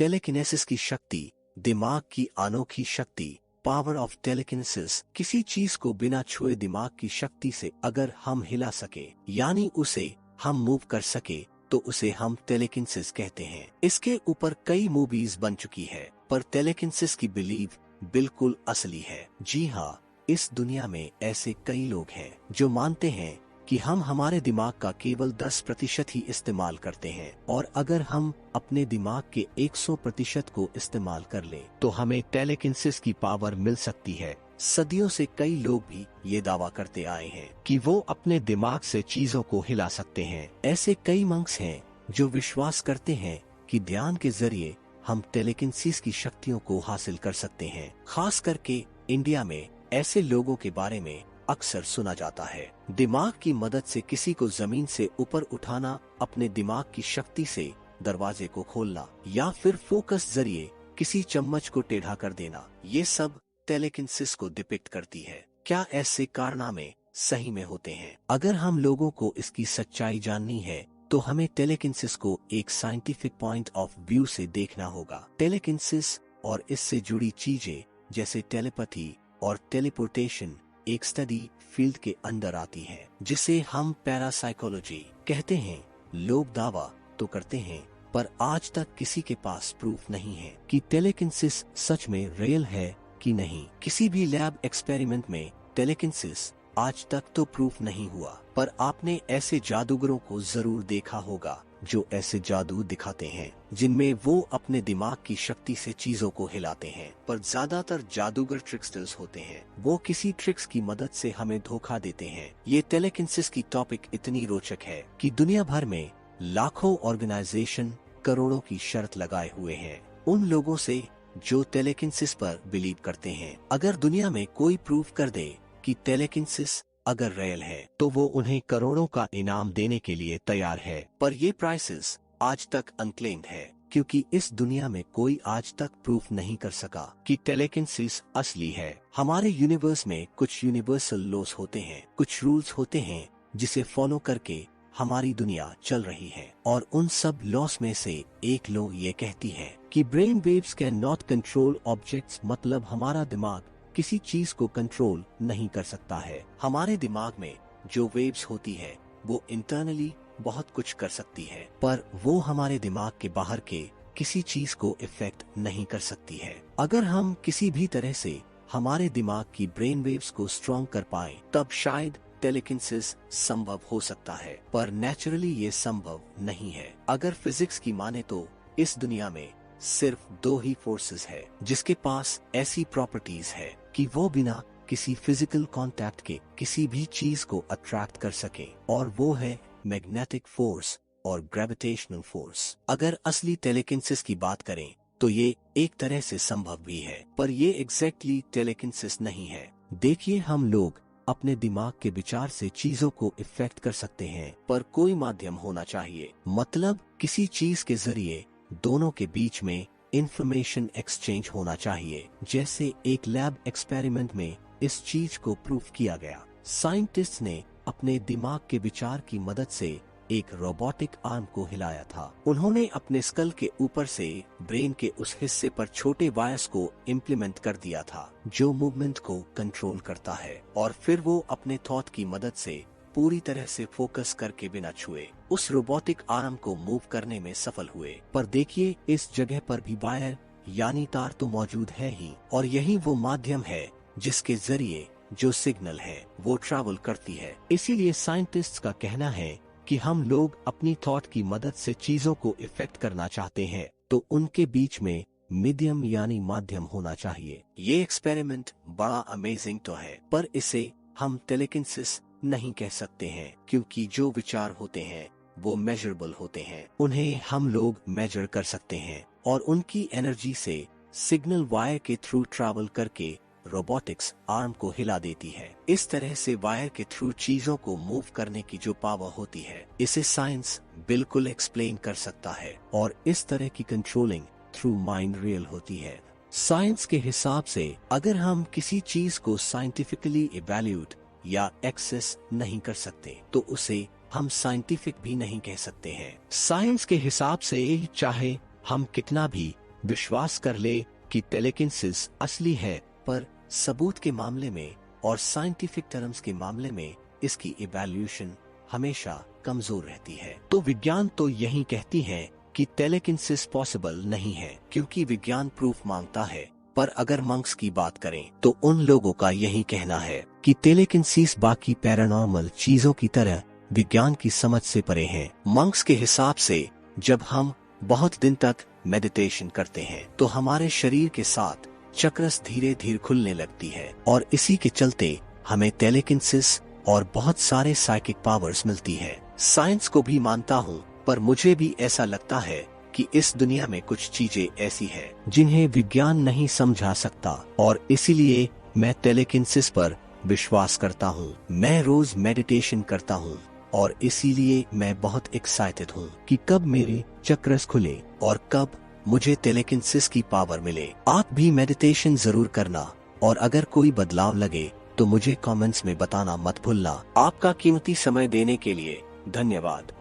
Telekinesis की शक्ति, दिमाग की अनोखी शक्ति, पावर ऑफ टेलीकिनेसिस। किसी चीज को बिना छुए दिमाग की शक्ति से अगर हम हिला सके, यानी उसे हम मूव कर सके, तो उसे हम टेलीकिनेसिस कहते हैं। इसके ऊपर कई मूवीज बन चुकी है, पर टेलीकिनेसिस की बिलीव बिल्कुल असली है। जी हाँ, इस दुनिया में ऐसे कई लोग हैं जो मानते हैं कि हम हमारे दिमाग का केवल 10% ही इस्तेमाल करते हैं, और अगर हम अपने दिमाग के 100% को इस्तेमाल कर लें तो हमें टेलीकिनेसिस की पावर मिल सकती है। सदियों से कई लोग भी ये दावा करते आए हैं कि वो अपने दिमाग से चीजों को हिला सकते हैं। ऐसे कई मंक्स हैं जो विश्वास करते हैं कि ध्यान के जरिए हम टेलीकिनेसिस की शक्तियों को हासिल कर सकते हैं। खास करके इंडिया में ऐसे लोगों के बारे में अक्सर सुना जाता है। दिमाग की मदद से किसी को जमीन से ऊपर उठाना, अपने दिमाग की शक्ति से दरवाजे को खोलना, या फिर फोकस जरिए किसी चम्मच को टेढ़ा कर देना, ये सब टेलीकिनेसिस को डिपिक्ट करती है। क्या ऐसे कारनामे सही में होते हैं? अगर हम लोगों को इसकी सच्चाई जाननी है तो हमें टेलीकिनेसिस को एक साइंटिफिक पॉइंट ऑफ व्यू से देखना होगा। टेलीकिनेसिस और इससे जुड़ी चीजें जैसे टेलीपैथी और टेलीपोर्टेशन एक स्टडी फील्ड के अंदर आती है, जिसे हम पैरासाइकोलॉजी कहते हैं। लोग दावा तो करते हैं, पर आज तक किसी के पास प्रूफ नहीं है कि टेलीकिनेसिस सच में रियल है कि नहीं। किसी भी लैब एक्सपेरिमेंट में टेलीकिनेसिस आज तक तो प्रूफ नहीं हुआ, पर आपने ऐसे जादूगरों को जरूर देखा होगा जो ऐसे जादू दिखाते हैं जिनमें वो अपने दिमाग की शक्ति से चीजों को हिलाते हैं। पर ज्यादातर जादूगर ट्रिक्स्टर्स होते हैं, वो किसी ट्रिक्स की मदद से हमें धोखा देते हैं। ये टेलीकिनेसिस की टॉपिक इतनी रोचक है कि दुनिया भर में लाखों ऑर्गेनाइजेशन करोड़ों की शर्त लगाए हुए हैं उन लोगों से जो टेलीकिनेसिस पर बिलीव करते हैं। अगर दुनिया में कोई प्रूफ कर दे कि टेलीकिनेसिस अगर रियल है तो वो उन्हें करोड़ों का इनाम देने के लिए तैयार है। पर ये प्राइसेस आज तक अनक्लेम्ड है, क्योंकि इस दुनिया में कोई आज तक प्रूफ नहीं कर सका कि टेलीकिनेसिस असली है। हमारे यूनिवर्स में कुछ यूनिवर्सल लॉस होते हैं, कुछ रूल्स होते हैं जिसे फॉलो करके हमारी दुनिया चल रही है, और उन सब लॉस में से एक लॉ ये कहती है कि brain waves can not control objects. मतलब हमारा दिमाग किसी चीज को कंट्रोल नहीं कर सकता है। हमारे दिमाग में जो वेव्स होती है वो इंटरनली बहुत कुछ कर सकती है, पर वो हमारे दिमाग के बाहर के किसी चीज को इफेक्ट नहीं कर सकती है। अगर हम किसी भी तरह से हमारे दिमाग की ब्रेन वेव्स को स्ट्रॉन्ग कर पाए तब शायद टेलीकिनेसिस संभव हो सकता है, पर नेचुरली ये संभव नहीं है। अगर फिजिक्स की माने तो इस दुनिया में सिर्फ दो ही फोर्सेस है जिसके पास ऐसी प्रॉपर्टीज है कि वो बिना किसी फिजिकल कांटेक्ट के किसी भी चीज को अट्रैक्ट कर सके, और वो है मैग्नेटिक फोर्स और ग्रेविटेशनल फोर्स। अगर असली टेलीकिनेसिस की बात करें तो ये एक तरह से संभव भी है, पर ये एग्जैक्टली टेलीकिनेसिस नहीं है। देखिए, हम लोग अपने दिमाग के विचार से चीजों को इफेक्ट कर सकते हैं, पर कोई माध्यम होना चाहिए। मतलब किसी चीज के जरिए दोनों के बीच में इंफॉर्मेशन एक्सचेंज होना चाहिए। जैसे एक लैब एक्सपेरिमेंट में इस चीज को प्रूफ किया गया। साइंटिस्ट ने अपने दिमाग के विचार की मदद से एक रोबोटिक आर्म को हिलाया था। उन्होंने अपने स्कल के ऊपर से ब्रेन के उस हिस्से पर छोटे वायर्स को इम्प्लीमेंट कर दिया था जो मूवमेंट को कंट्रोल करता है, और फिर वो अपने थॉट की मदद से पूरी तरह से फोकस करके बिना छुए उस रोबोटिक आर्म को मूव करने में सफल हुए। पर देखिए, इस जगह पर भी वायर यानी तार तो मौजूद है ही, और यही वो माध्यम है जिसके जरिए जो सिग्नल है वो ट्रैवल करती है। इसीलिए साइंटिस्ट्स का कहना है कि हम लोग अपनी थॉट की मदद से चीजों को इफेक्ट करना चाहते हैं तो उनके बीच में मीडियम यानी माध्यम होना चाहिए। ये एक्सपेरिमेंट बड़ा अमेजिंग तो है, पर इसे हम टेलीकिनेसिस नहीं कह सकते हैं, क्योंकि जो विचार होते हैं वो मेजरेबल होते हैं। उन्हें हम लोग मेजर कर सकते हैं, और उनकी एनर्जी से सिग्नल वायर के थ्रू ट्रैवल करके रोबोटिक्स आर्म को हिला देती है। इस तरह से वायर के थ्रू चीजों को मूव करने की जो पावर होती है, इसे साइंस बिल्कुल एक्सप्लेन कर सकता है, और इस तरह की कंट्रोलिंग थ्रू माइंड रियल होती है। साइंस के हिसाब से अगर हम किसी चीज को साइंटिफिकली इवैल्यूएट या एक्सेस नहीं कर सकते तो उसे हम साइंटिफिक भी नहीं कह सकते हैं। साइंस के हिसाब से चाहे हम कितना भी विश्वास कर ले कि टेलेकिनेसिस असली है, पर सबूत के मामले में और साइंटिफिक टर्म्स के मामले में इसकी इवैल्यूएशन हमेशा कमजोर रहती है। तो विज्ञान तो यही कहती है कि टेलेकिनेसिस पॉसिबल नहीं है, क्योंकि विज्ञान प्रूफ मांगता है। पर अगर मंक्स की बात करें तो उन लोगों का यही कहना है कि टेलेकिनेसिस बाकी पैरानॉर्मल चीजों की तरह विज्ञान की समझ से परे है। मंक्स के हिसाब से जब हम बहुत दिन तक मेडिटेशन करते हैं तो हमारे शरीर के साथ चक्रस धीरे धीरे खुलने लगती है, और इसी के चलते हमें टेलेकिनेसिस और बहुत सारे साइकिक पावर्स मिलती है। साइंस को भी मानता हूँ, पर मुझे भी ऐसा लगता है कि इस दुनिया में कुछ चीजें ऐसी हैं जिन्हें विज्ञान नहीं समझा सकता, और इसीलिए मैं टेलेकिनेसिस पर विश्वास करता हूँ। मैं रोज मेडिटेशन करता हूँ और इसीलिए मैं बहुत एक्साइटेड हूँ कि कब मेरे चक्रस खुले और कब मुझे टेलेकिनेसिस की पावर मिले। आप भी मेडिटेशन जरूर करना, और अगर कोई बदलाव लगे तो मुझे कमेंट्स में बताना मत भूलना। आपका कीमती समय देने के लिए धन्यवाद।